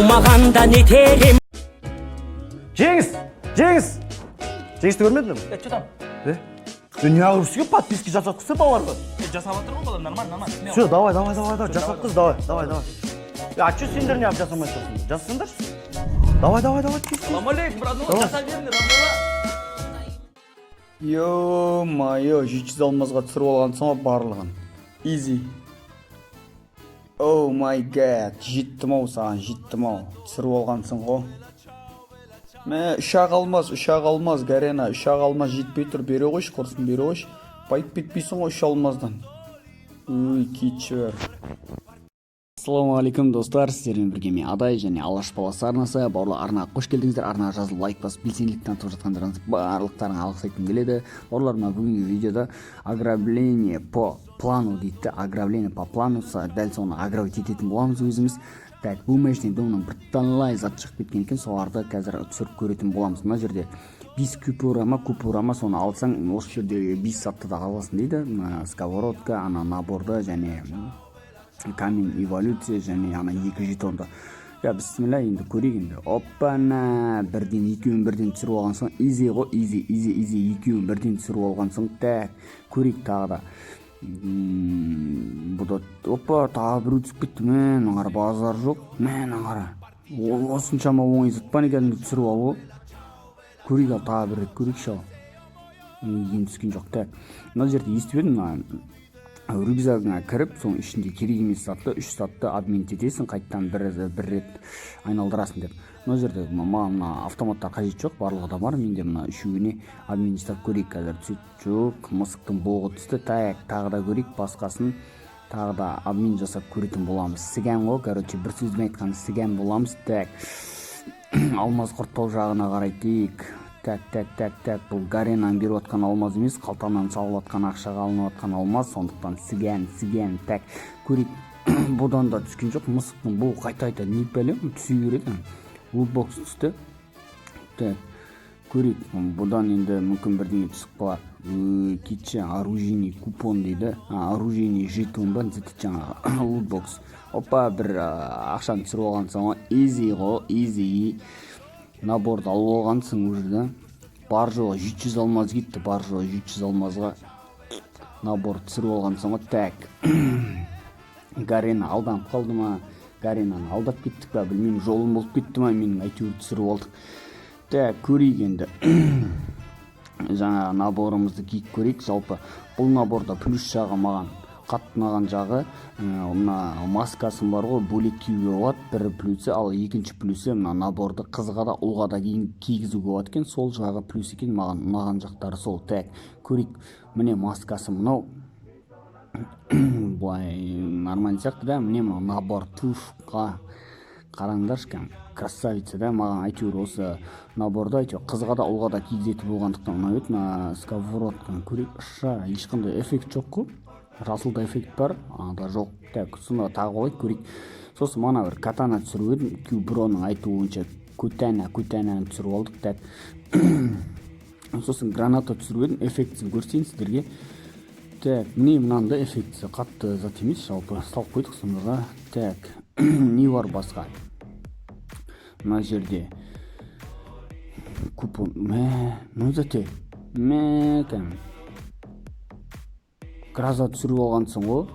Тумағанда не терем. Жеңісті көрмедің бе? Что там? Дүния көрсіге подписки жасатқысы баларға. Жасап отыр ғой, нормально. Все, давай, жасатқыз, давай. А что сендер не жасамайсың? Жасасыңдар? Давай. Салам алейкум, брат, жасап беріңдер, Абдулла. Ё-майо, 700 алмазға түсіріп алғансың ғой барлығын. Easy. Oh my god, жеттім-ау саған, түсіріп алғансың ғой. Ұшақ алмаз, Гарена, ұшақ алмаз жетпей тұр, бере қойшы, құрсын бере қойшы. Байып бетпейсің ғой үш алмаздан. Өй, кетші бар. Ассалаумағалейкум достар, сіздермен бірге мен Адай және Алаш баласы арнасы. Бауырлар, арнаға қош келдіңіздер. Арнаға жазылып лайк басып белсенділік танытып жатқандарыңыз барлықтарыңа алғыс айтқым келеді. Бауырлар, бүгінгі видеода ограбление по плану дейді. Ограбление по плану, дәл соны ограбить ететін боламыз өзіміз. Так, бұл мәшінен доңынан бір талай зат шығып кеткен екен, соларды қазір түсіріп көретін боламыз. Мына жерде 5 купюрама соны алсаң, осы жерде 5 затты да аласың дейді. Сковородка, наборды және камень эволюция және 2 жетонды. Бісміллә, енді көрейік енді. Оппана, екеуін бірден түсіріп алған соң, easy ғой, easy, екеуін бірден түсіріп алған соң, так, көрейік тағы да. Бұда, опа, тағы бір өтісіп кетті, аңғара базар жоқ, аңғара. Осыншама оңай зытпан екеніңді түсіріп алу. Көрейік ал, тағы бір рет көрейік шал. Ең түскен жоқ, так. Мына жерде естіп едім, рюкзагыңа кіріп, соның ішінде керек емес затты, 3 затты обмен етесің, қайттан бір рет айналдырасың деп. Мына жерде мына автоматтар қажет жоқ, барлығы да бар. Менде мына үшеуіне обмен жасап көрейік қазір. Түсет жоқ, мысықтың боғы түсті. Тағы да көрейік, басқасын тағы да обмен жасап көретін боламыз. Сігән ғой, короче, бір сөзбен айтқан сігән боламыз. Так, алмаз құртпау жағына қарайтейік. Так, бұл Гаренан беріп атқан алмаз емес, қалтанан салып атқан ақшаға алынып атқан алмаз, сондықтан сігән, так, көрейік. Бұдан да түскен жоқ, мысықтың бұл қайта не бәлем, түсе береді. Лутбокс түсті. Так, көрейік, бұдан енді мүмкін бірдеңе түсіп қалар. Кетші, оружейный купон дейді, оружейный жетон ба, жаңағы лутбокс. Опа, бір ақшаны түсіріп алған соң, easy. Наборды алып алғансың уже, бар жоғы 700 алмаз кетті, бар жоғы 700 алмазға наборды түсіріп алғансың. Так, Гарена алданып қалды ма, Гаренаны алдап кеттік па, білмеймін, жолым болып кетті ма, менің әйтеуір түсіріп алдық. Так, көрейік енді. Жаңа наборымызды киіп көрейік. Жалпы бұл наборда плюс жағы маған қаттынаған жағы, мына маскасын бар ғой, бөлек киюге болады, бір плюсы, ал екінші плюсы мына наборды қызға да ұлға да кигізуге болады екен, сол жағы плюс екен, маған ұнаған жақтары сол. Так, көрейік, міне маскасы мынау, былай нормально сияқты да, міне набор туфқа қараңдаршы, красавица да, маған әйтеуір осы наборды әйтеуір қызға да ұлға да кигізетін болғандықтан ұнап еді. Мына сковородканы көрейік, ешқандай эффект жоқ қой. Расылда эффект бар, анда жоқ. Так, сонда тағы олай көрейік. Сосын мана бір катана түсіріп едім, Кюброның айтуынша кутананы түсіріп алдық. Так, сосын граната түсіріп едім, эффектісін көрсетейін сіздерге. Так, мынанда эффектісі қатты зат емес, жалпы салып қойдық сонда. Так, не бар басқа? Мына жерде купон, зате, Граза түсіріп алғансың ғой.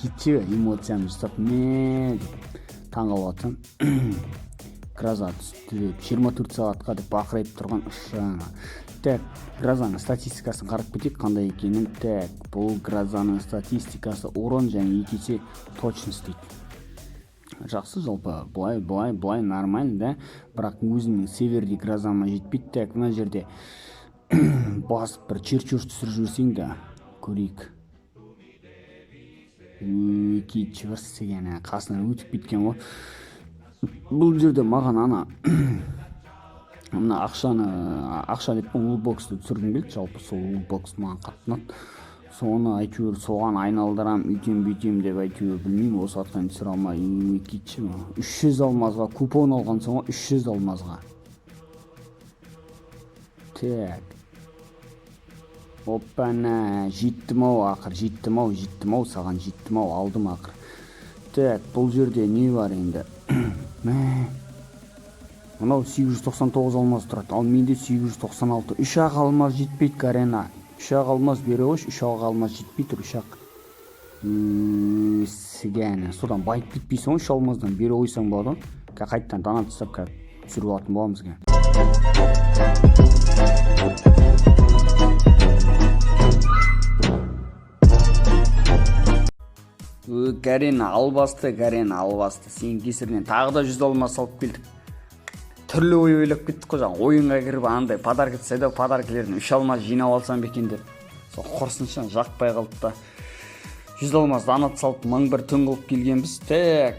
Кетші эмоциямды ұстап, таңғалып атсам. Граза түсті деп 24 сағатқа деп бақырайып тұрған ұшаңа. Так, Гразаның статистикасын қарап кетейік, қандай екенін. Так, бұл Гразаның статистикасы урон және екесе точность дейді. Жақсы, жалпы, былай нормально, да? Бірақ өзінің северде Гразама жетпейді. Так, мына жерде басып бір черчуш түсіріп жүрсең да көрейік. Кетші бір сеген қасынан өтіп кеткен ғой. Бұл жерде маған мына ақша деп лутбоксты түсіргім келді. Жалпы сол лутбокс маған қатты ұнады. Соны әйтеуір соған айналдырам, үйтем деп әйтеуір білмеймін, осы атқан түсіре алмай. Кетші 300 алмазға купон алған соң 300 алмазға. Так, оппана, жеттім-ау, саған жеттім-ау, алдым ақыр. Так, бұл жерде не бар енді? Мынау 899 алмаз тұрады, ал менде 896. 3-ақ алмаз жетпейді, Карена. 3-ақ алмаз бере қойшы, 3-ақ алмаз жетпей тұр, 3-ақ. Сігәні. Содан байып кетпейсің ғой, 3 алмаздан бере қойсаң болады. Қайттан дана тастап түсіріп алатын боламыз. Карена албасты, сен кесірінен тағы да 100 алмаз салып келдік. Түрлі ой ойлап кеттік қой, жаңа ойынға кіріп андай подарка түседі, подаркалерін 3 алмаз жинап алсам бекен деп. Сол құрсынша жақпай қалды да. 100 алмаз данат салып 1001 түн қылып келгенбіз. Так.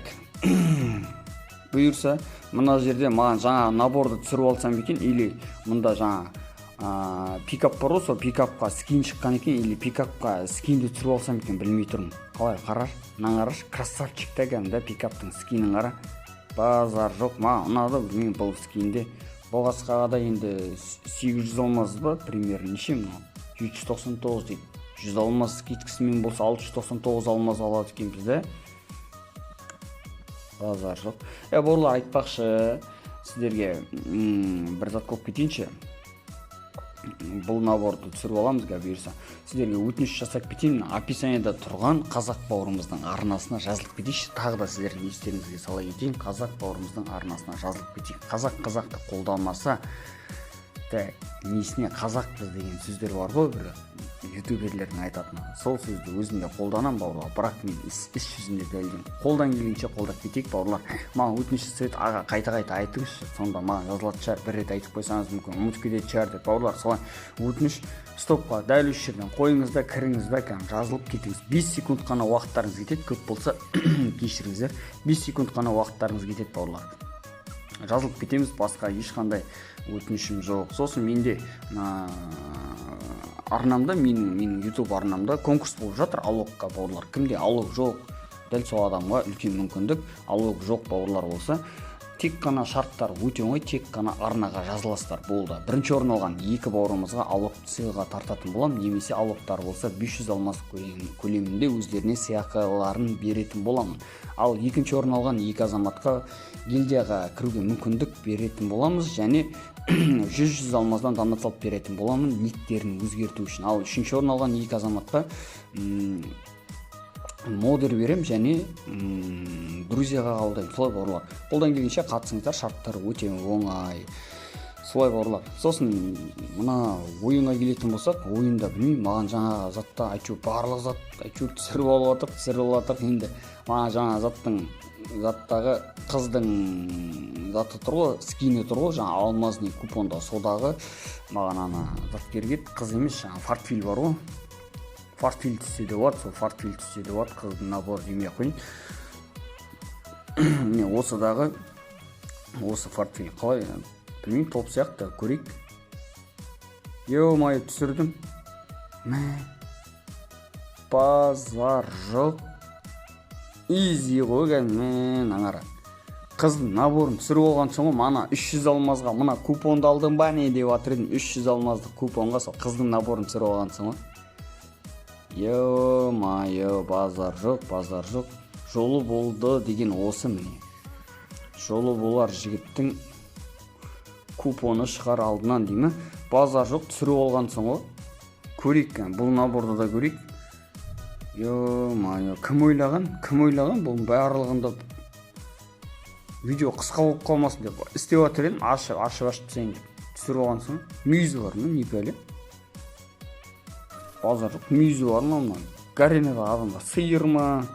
Бұйырса, мына жерде маған жаңа наборды түсіріп алсам бекен, или мұнда жаңа пикап бар ғой, сол пикапқа скин шыққан екен, или пикапқа скинді түсіріп алсам екен, білмей тұрмын. Қалай қараш? Мынаны қараш, красавчик та кәдімгі пикаптың скинін қара. Базар жоқ, маған ұнады, білмеймін бұл скинде. Болғасқаға да енді 800 алмаз ба, примерно неше мынау? 799 дейді. 100 алмаз кеткісімен болса 699 алмаз алады екенбіз да. Базар жоқ. Бауырлар, айтпақшы, сіздерге бір зат қылып кетейінші. Бұл наборды түсіріп аламыз бұйырса. Сіздерге өтініш жасап кетейін. Описанияда тұрған қазақ бауырымыздың арнасына жазылып кетейінші. Тағы да сіздердің естеріңізге сала кетейін. Қазақ бауырымыздың арнасына жазылып кетейік. Қазақты қолдамаса, несіне қазақпыз деген сөздер бар ғой, бір ютуберлердің айтатыны. Сол сөзді өзімде қолданам бауырлар, бірақ мен іс жүзінде дәлден. Қолдан келгенше қолдап кетейік бауырлар. Маған өтініш жасайды, аға қайта айтыңызшы, сонда маған жазылатын шығар, бір рет айтып қойсаңыз мүмкін ұмытып кететін шығар деп бауырлар. Солай өтініш стопқа дәл осы жерден қойыңыз да, кіріңіз да, жазылып кетіңіз. 5 секунд қана уақыттарыңыз кетеді, көп болса кешіріңіздер. 5 секунд қана уақыттарыңыз кетеді бауырлар. Жазылып кетеміз, басқа ешқандай өтінішім жоқ. Сосын менде арнамда, менің YouTube арнамда конкурс болып жатыр алогқа бауырлар. Кімде алог жоқ, дәл сол адамға үлкен мүмкіндік. Алог жоқ бауырлар болса, тек қана шарттар өте оңай, тек қана арнаға жазыласыздар, болды. Бірінші орын алған 2 бауырымызға алог сыйға тартатын болам, немесе алогтар болса 500 алмаз көлемінде өздеріне сыйақыларын беретін боламын. Ал екінші орын алған 2 азаматқа гильдияға кіруге мүмкіндік беретін боламыз, және 100 алмаздан данат салып беретін боламын никтерін өзгерту үшін. Ал үшінші орын алған 2 азаматқа модер берем, және друзьяға қабылдаймын. Солай бауырлар, қолдан келгенше қатысыңыздар, шарттары өте оңай. Солай бауырлар. Сосын мына ойынға келетін болсақ, ойында білмеймін, маған жаңа затта барлық зат түсіріп алып жатыр. Енді маған жаңа заттағы қыздың заты тұр ғой, скині тұр ғой, жаңа алмазный купонда, содағы маған ана зат керек, қыз емес, жаңа фартфиль бар ғой. Фартфиль түссе де болады, сол фартфиль түссе де болады, қыздың набор демей қойын. Мен осы фартфиль қалай, білмеймін, топ сияқты көрейік. Ё-май, түсірдім. Базар жоқ. Изи ғой кәдімгі, аңара. Қыздың наборын түсіріп алған соң, мана 300 алмазға, мына купонды алдым ба не деп атыр едім, 300 алмаздық купонға сол қыздың наборын түсіріп алған соң. Ё-майо, базар жоқ. Жолы болды деген осы міне. Жолы болар жігіттің купоны шығар алдынан деймі. Базар жоқ, түсіріп алған соң ғой. Көрейік, бұл наборды да көрейік. Ё-майо, кім ойлаған бұл барлығында видео қысқа болып қалмасын деп істеп отыр едім, ашып тастайын деп түсіріп алған соң. Мүйізі бар ма, не пәле? Базар жоқ, мүйізі бар ма? Гаренада адамдар сиыр ма,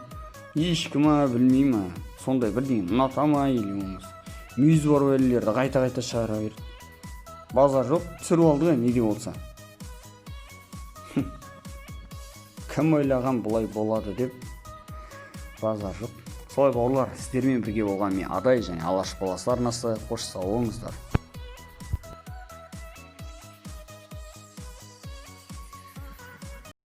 ешкі ма, білмеймін, сондай бірдеңе ұната ма, или болмас. Мүйізі бар бәлелерді қайта шығара берді. Базар жоқ, түсіріп алды ғой, неде болса. Кім ойлаған бұлай болады деп. Базар жоқ. Солай бауырлар, сіздермен бірге болған мен Адай және Алаш баласы арнасы. Қош сау болыңыздар.